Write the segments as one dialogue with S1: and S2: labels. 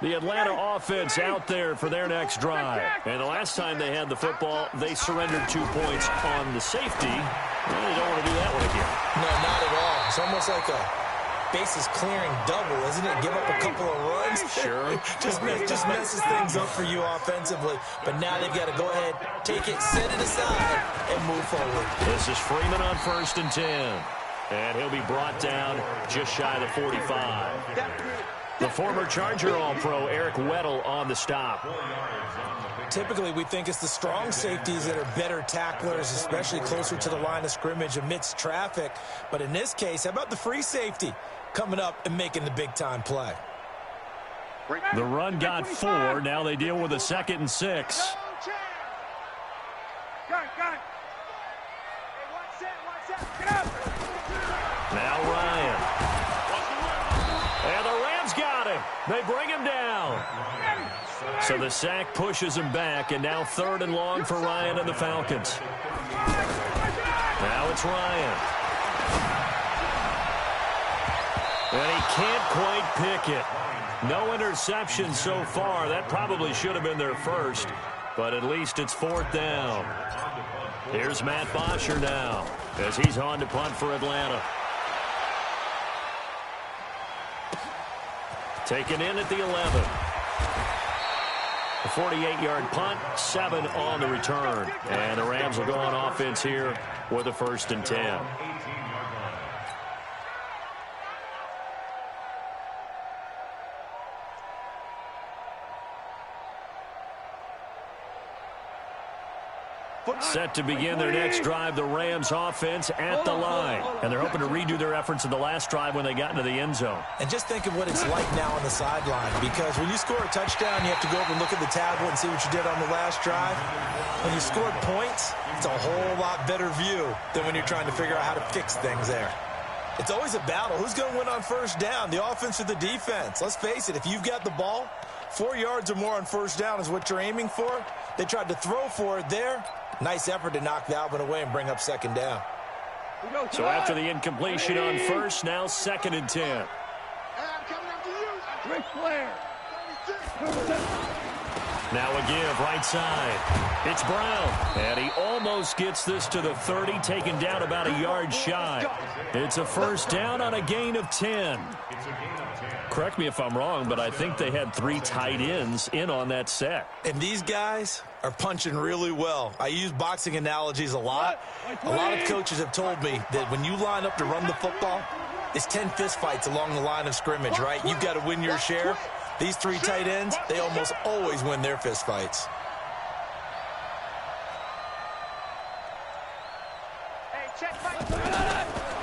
S1: The Atlanta offense out there for their next drive. And the last time they had the football, they surrendered 2 points on the safety. Well, they don't want to do that one again.
S2: No, not at all. It's almost like a bases clearing double, isn't it? Give up a couple of runs.
S1: Sure.
S2: just messes things up for you offensively. But now they've got to go ahead, take it, set it aside, and move forward.
S1: This is Freeman on 1st and 10. And he'll be brought down just shy of the 45. The former Charger All-Pro Eric Weddle on the stop.
S2: Typically, we think it's the strong safeties that are better tacklers, especially closer to the line of scrimmage amidst traffic. But in this case, how about the free safety coming up and making the big-time play?
S1: The run got 4. Now they deal with a 2nd and 6. Now Ryan. And the Rams got him. They bring him down. So the sack pushes him back, and now 3rd and long for Ryan and the Falcons. Now it's Ryan. And he can't quite pick it. No interception so far. That probably should have been their first, but at least it's 4th down. Here's Matt Bosher now as he's on to punt for Atlanta. Taken in at the 11. A 48-yard punt, 7 on the return. And the Rams will go on offense here with a 1st and 10. Set to begin their next drive, the Rams offense at the line. And they're hoping to redo their efforts in the last drive when they got into the end zone.
S2: And just think of what it's like now on the sideline, because when you score a touchdown, you have to go over and look at the tablet and see what you did on the last drive. When you scored points, it's a whole lot better view than when you're trying to figure out how to fix things there. It's always a battle. Who's going to win on 1st down, the offense or the defense? Let's face it, if you've got the ball, 4 yards or more on 1st down is what you're aiming for. They tried to throw for it there. Nice effort to knock that one away and bring up 2nd down.
S1: So after the incompletion on 1st, now 2nd and 10. Now a give, right side. It's Brown. And he almost gets this to the 30, taken down about a yard shy. It's a 1st down on a gain of 10. Correct me if I'm wrong, but I think they had 3 tight ends in on that set.
S2: And these guys are punching really well. I use boxing analogies a lot. A lot of coaches have told me that when you line up to run the football, it's 10 fistfights along the line of scrimmage, right? You've got to win your share. These 3 tight ends, they almost always win their fistfights.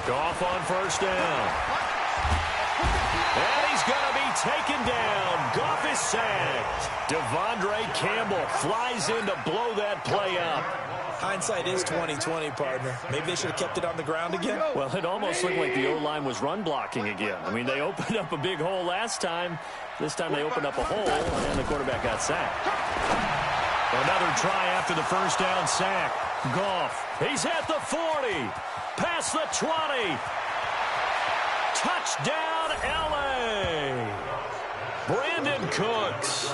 S1: Goff on 1st down. And he's going to be taken down. Goff is sacked. Devondre Campbell flies in to blow that play up.
S2: Hindsight is 20/20, partner. Maybe they should have kept it on the ground again.
S1: Well, it almost looked like the O-line was run blocking again. I mean, they opened up a big hole last time. This time they opened up a hole, and the quarterback got sacked. Another try after the 1st down sack. Goff, he's at the 40. Past the 20. Touchdown, L.A. Brandon Cooks,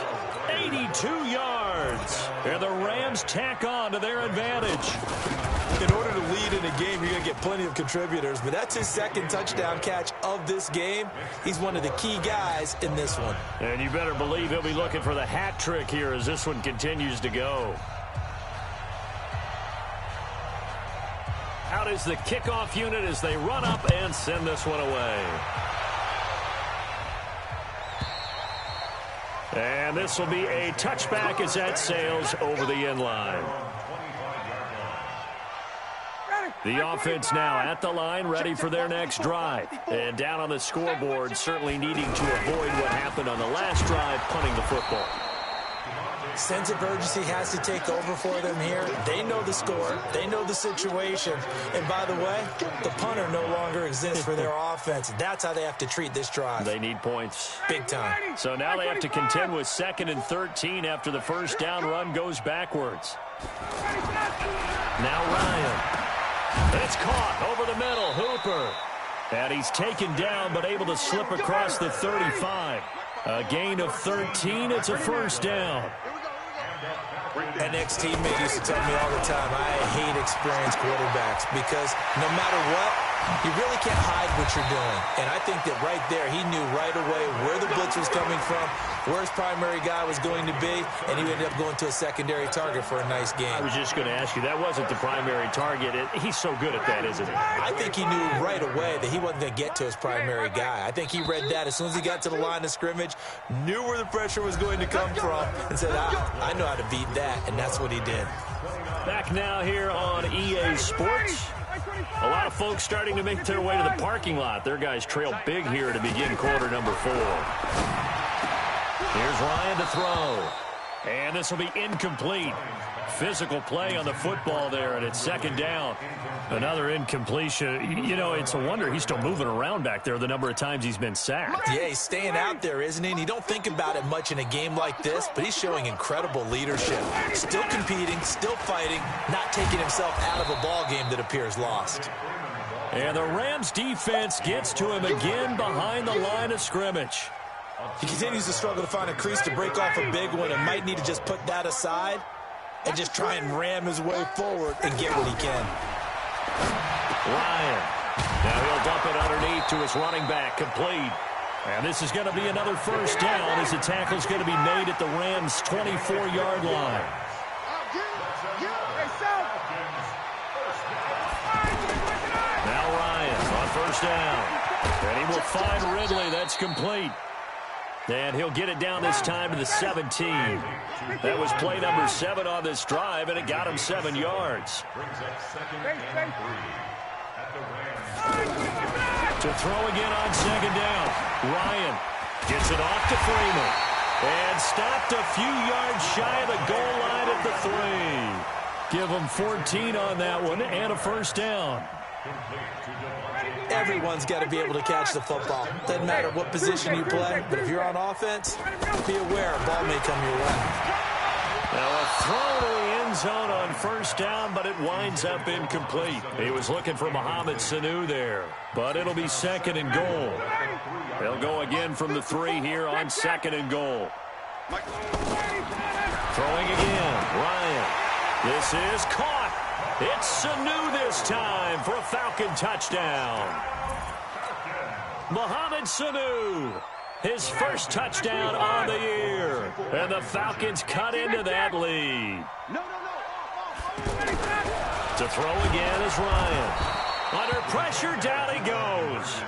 S1: 82 yards. And the Rams tack on to their advantage.
S2: In order to lead in a game, you're going to get plenty of contributors, but that's his 2nd touchdown catch of this game. He's one of the key guys in this one.
S1: And you better believe he'll be looking for the hat trick here as this one continues to go. Out is the kickoff unit as they run up and send this one away. And this will be a touchback as that sails over the end line. The offense now at the line, ready for their next drive. And down on the scoreboard, certainly needing to avoid what happened on the last drive, punting the football.
S2: Sense of urgency has to take over for them here. They know the score. They know the situation. And by the way, the punter no longer exists for their offense. That's how they have to treat this drive.
S1: They need points.
S2: Big time.
S1: So now they have to contend with 2nd and 13 after the 1st down run goes backwards. Now Ryan. It's caught over the middle. Hooper. And he's taken down but able to slip across the 35. A gain of 13. It's a first down.
S2: An ex-teammate used to tell me all the time, I hate experienced quarterbacks because no matter what, you really can't hide what you're doing. And I think that right there, he knew right away where the blitz was coming from, where his primary guy was going to be, and he ended up going to a secondary target for a nice game.
S1: I was just going to ask you, that wasn't the primary target. He's so good at that, isn't he?
S2: I think he knew right away that he wasn't going to get to his primary guy. I think he read that as soon as he got to the line of scrimmage, knew where the pressure was going to come from, and said, I know how to beat that, and that's what he did.
S1: Back now here on EA Sports. A lot of folks starting to make their way to the parking lot. Their guys trail big here to begin quarter number 4. Here's Ryan to throw. And this will be incomplete. Physical play on the football there, and it's second down. Another incompletion. You know, it's a wonder he's still moving around back there the number of times he's been sacked.
S2: Yeah, he's staying out there, isn't he? And you don't think about it much in a game like this, but he's showing incredible leadership. Still competing, still fighting, not taking himself out of a ball game that appears lost.
S1: And the Rams defense gets to him again behind the line of scrimmage.
S2: He continues to struggle to find a crease to break off a big one and might need to just put that aside and just try and ram his way forward and get what he can.
S1: Ryan. Now he'll dump it underneath to his running back, complete. And this is going to be another first down as the tackle's going to be made at the Rams' 24-yard line. Now Ryan on first down. And he will find Ridley. That's complete. And he'll get it down this time to the 17. That was play number 7 on this drive, and it got him 7 yards. To throw again on second down. Ryan gets it off to Freeman. And stopped a few yards shy of the goal line at the 3. Give him 14 on that one and a first down.
S2: Everyone's got to be able to catch the football. Doesn't matter what position you play, but if you're on offense, be aware a ball may come your way.
S1: Now a throw to the end zone on first down, but it winds up incomplete. He was looking for Mohamed Sanu there, but it'll be second and goal. They'll go again from the 3 here on second and goal. Throwing again, Ryan. This is caught. It's Sanu this time for a Falcon touchdown. Mohamed Sanu, his first touchdown on the year. And the Falcons cut into that lead. To throw again is Ryan. Under pressure, down he goes.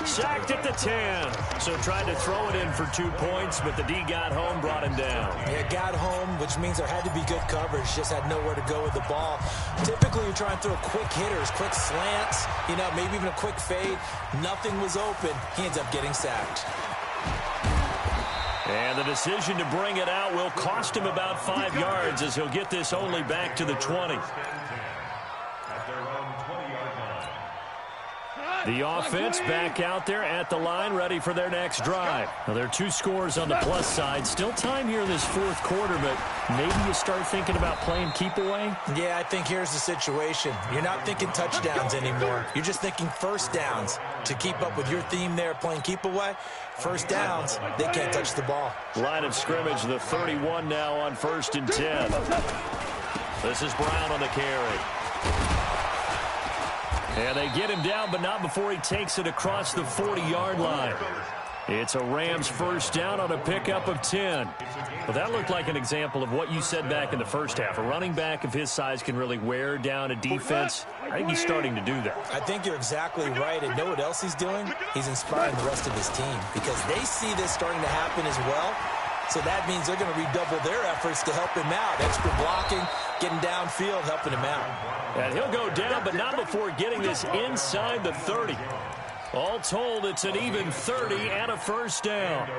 S1: Sacked at the 10. So tried to throw it in for 2 points, but the D got home, brought him down.
S2: Yeah, got home, which means there had to be good coverage. Just had nowhere to go with the ball. Typically, you're trying to throw quick hitters, quick slants, you know, maybe even a quick fade. Nothing was open. He ends up getting sacked.
S1: And the decision to bring it out will cost him about 5 yards as he'll get this only back to the 20. The offense back out there at the line, ready for their next drive. Now, there are 2 scores on the plus side. Still time here in this 4th quarter, but maybe you start thinking about playing keep away?
S2: Yeah, I think here's the situation. You're not thinking touchdowns anymore. You're just thinking first downs. To keep up with your theme there, playing keep away, first downs, they can't touch the ball.
S1: Line of scrimmage, the 31 now on 1st and 10. This is Brown on the carry. And they get him down, but not before he takes it across the 40-yard line. It's a Rams first down on a pickup of 10. Well, that looked like an example of what you said back in the first half. A running back of his size can really wear down a defense. I think he's starting to do that.
S2: I think you're exactly right. And know what else he's doing? He's inspiring the rest of his team because they see this starting to happen as well. So that means they're going to redouble their efforts to help him out. Extra blocking, getting downfield, helping him out.
S1: And he'll go down, but not before getting this inside the 30. All told, it's an even 30 and a first down.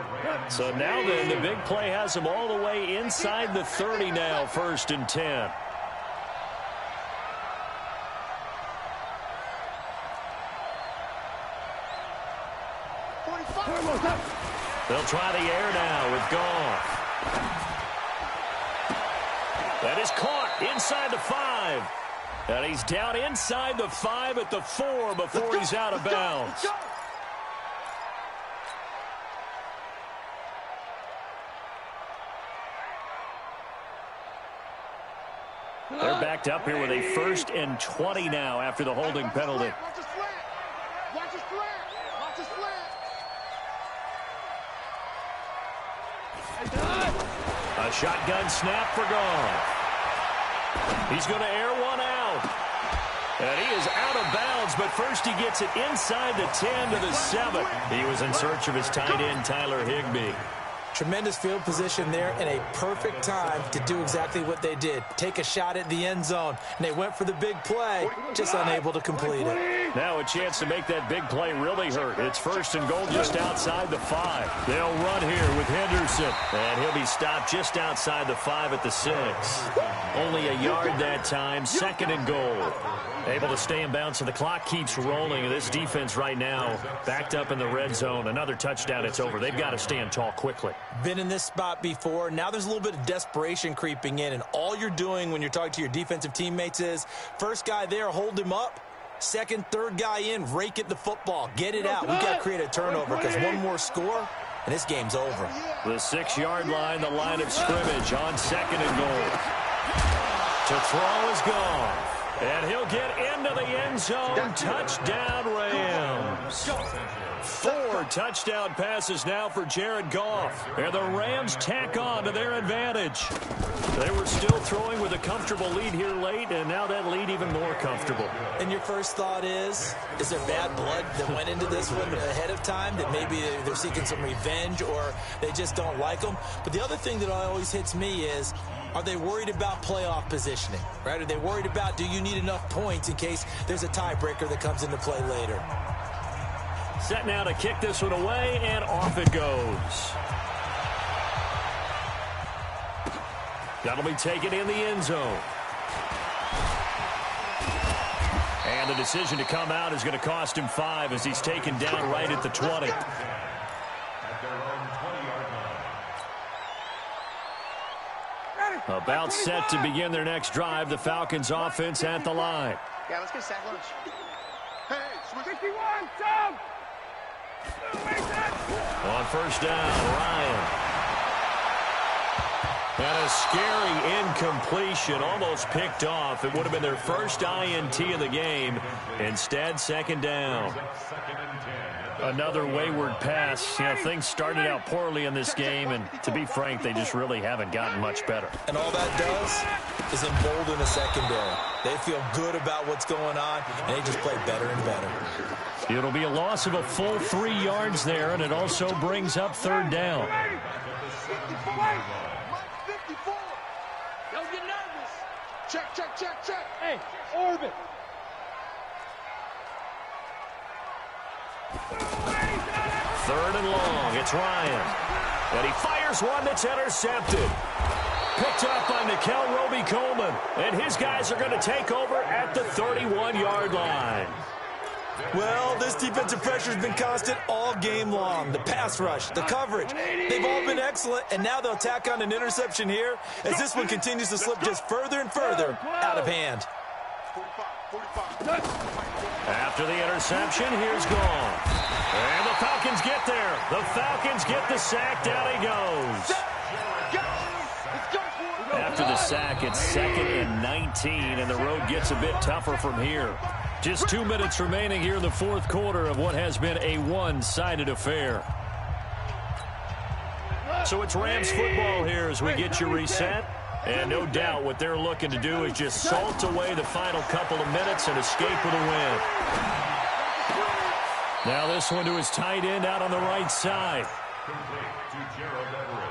S1: So now then, the big play has him all the way inside the 30 now, 1st and 10. They'll try the air now with Goff. That is caught inside the 5. And he's down inside the 5 at the 4 before he's out of bounds. They're backed up here with a 1st and 20 now after the holding penalty. A shotgun snap for Goff. He's going to air one out. And he is out of bounds, but first he gets it inside the 10 to the 7. He was in search of his tight end, Tyler Higbee.
S2: Tremendous field position there and a perfect time to do exactly what they did. Take a shot at the end zone. And they went for the big play, just unable to complete it.
S1: Now a chance to make that big play really hurt. It's 1st and goal just outside the 5. They'll run here with Henderson. And he'll be stopped just outside the 5 at the 6. Only a yard that time, 2nd and goal. Able to stay in bounds, so the clock keeps rolling. This defense right now backed up in the red zone. Another touchdown, it's over. They've got to stand tall quickly.
S2: Been in this spot before. Now there's a little bit of desperation creeping in, and all you're doing when you're talking to your defensive teammates is, first guy there, hold him up. Second, third guy in, rake at the football. Get it out. We've got to create a turnover because one more score, and this game's over.
S1: The 6-yard line, the line of scrimmage on 2nd and goal. To throw is gone. And he'll get into the end zone. Touchdown, Rams. 4 touchdown passes now for Jared Goff. And the Rams tack on to their advantage. They were still throwing with a comfortable lead here late, and now that lead even more comfortable.
S2: And your first thought is there bad blood that went into this one ahead of time, that maybe they're seeking some revenge or they just don't like them? But the other thing that always hits me is, are they worried about playoff positioning, right? Are they worried about, do you need enough points in case there's a tiebreaker that comes into play later?
S1: Set now to kick this one away, and off it goes. That'll be taken in the end zone. And the decision to come out is going to cost him 5 as he's taken down right at the 20. About set to begin their next drive. The Falcons offense at the line.
S3: Yeah, let's get sack lunch. Hey,
S4: 51, Tom!
S1: On 1st down, Ryan. And a scary incompletion, almost picked off. It would have been their first INT of the game. Instead, 2nd down. Another wayward pass. You know, things started out poorly in this game, and to be frank, they just really haven't gotten much better.
S2: And all that does is embolden the secondary. They feel good about what's going on, and they just play better and better.
S1: It'll be a loss of a full 3 yards there, and it also brings up 3rd down.
S3: 54. Don't get nervous. Check, check, check, check.
S4: Hey, orbit.
S1: 3rd and long. It's Ryan. And he fires one that's intercepted. Picked up by Nickel Roby-Coleman. And his guys are going to take over at the 31-yard line.
S2: Well, this defensive pressure has been constant all game long. The pass rush, the coverage, they've all been excellent, and now they'll tack on an interception here as this one continues to slip just further and further out of hand.
S3: 45.
S1: After the interception, here's Gone. And the Falcons get there. The Falcons get the sack. Down he goes. After the sack, it's 2nd and 19, and the road gets a bit tougher from here. Just 2 minutes remaining here in the 4th quarter of what has been a one-sided affair. So it's Rams football here as we get you reset. And no doubt what they're looking to do is just salt away the final couple of minutes and escape with a win. Now this one to his tight end out on the right side.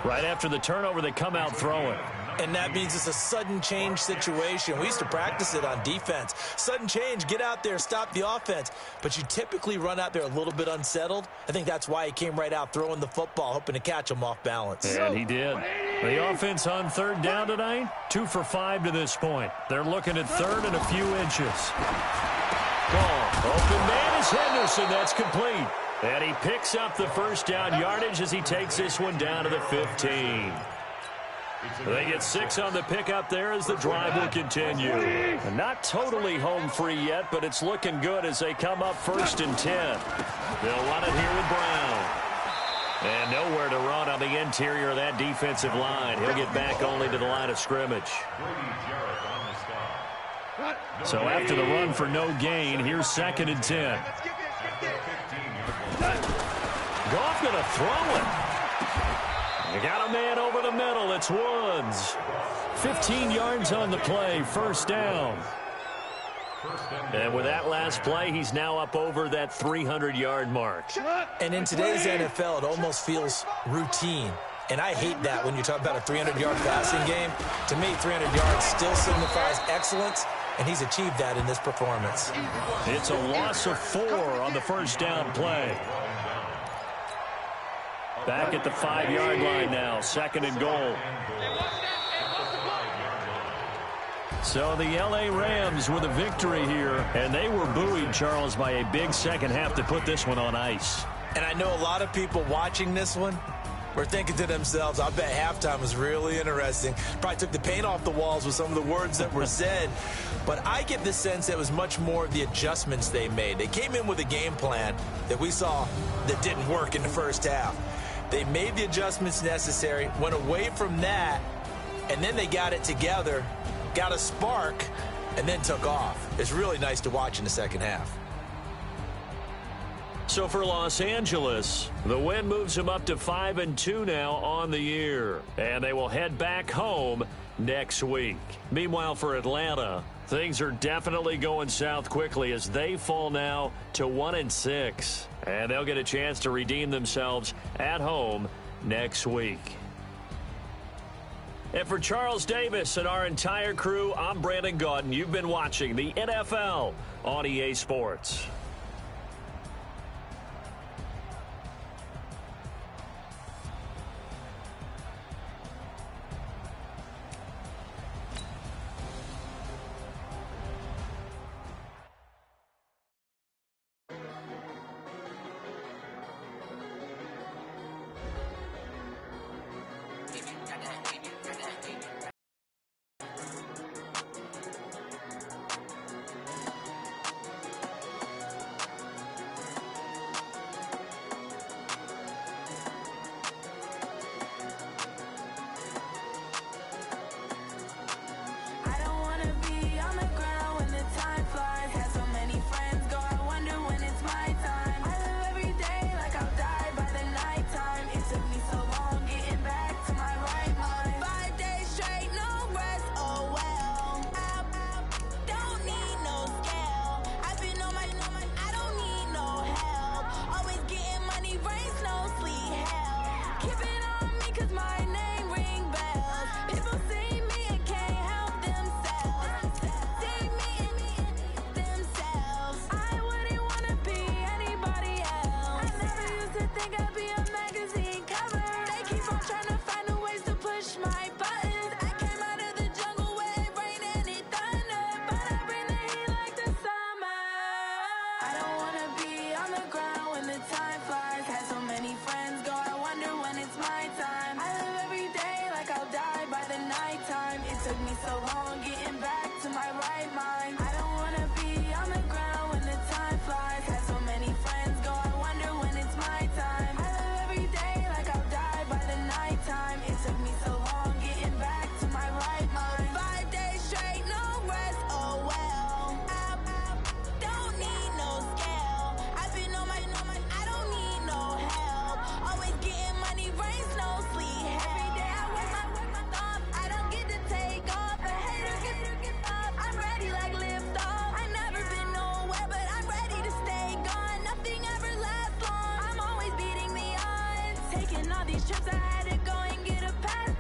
S1: Right after the turnover, they come out throwing.
S2: And that means it's a sudden change situation. We used to practice it on defense. Sudden change, get out there, stop the offense. But you typically run out there a little bit unsettled. I think that's why he came right out throwing the football, hoping to catch him off balance.
S1: And he did. The offense on 3rd down tonight, 2 for 5 to this point. They're looking at 3rd and a few inches. Ball. Open man is Henderson. That's complete. And he picks up the 1st down yardage as he takes this one down to the 15. They get 6 on the pickup there as the drive will continue. Not totally home free yet, but it's looking good as they come up 1st and 10. They'll run it here with Brown. And nowhere to run on the interior of that defensive line. He'll get back only to the line of scrimmage. So after the run for no gain, here's 2nd and 10. Goff going to throw it. You got a man over the middle. It's Woods. 15 yards on the play, 1st down. And with that last play, he's now up over that 300-yard mark.
S2: And in today's NFL, it almost feels routine. And I hate that when you talk about a 300-yard passing game. To me, 300 yards still signifies excellence, and he's achieved that in this performance.
S1: It's a loss of 4 on the 1st down play. Back at the 5-yard line now, 2nd and goal. So the L.A. Rams with a victory here, and they were buoyed, Charles, by a big second half to put this one on ice.
S2: And I know a lot of people watching this one were thinking to themselves, I bet halftime was really interesting. Probably took the paint off the walls with some of the words that were said. But I get the sense that it was much more the adjustments they made. They came in with a game plan that we saw that didn't work in the first half. They made the adjustments necessary, went away from that, and then they got it together, got a spark, and then took off. It's really nice to watch in the second half.
S1: So for Los Angeles, the win moves them up to 5-2 now on the year. And they will head back home next week. Meanwhile, for Atlanta, things are definitely going south quickly as they fall now to 1-6. And they'll get a chance to redeem themselves at home next week. And for Charles Davis and our entire crew, I'm Brandon Gaudin. You've been watching the NFL on EA Sports.
S5: These trips I had to go and get a pass.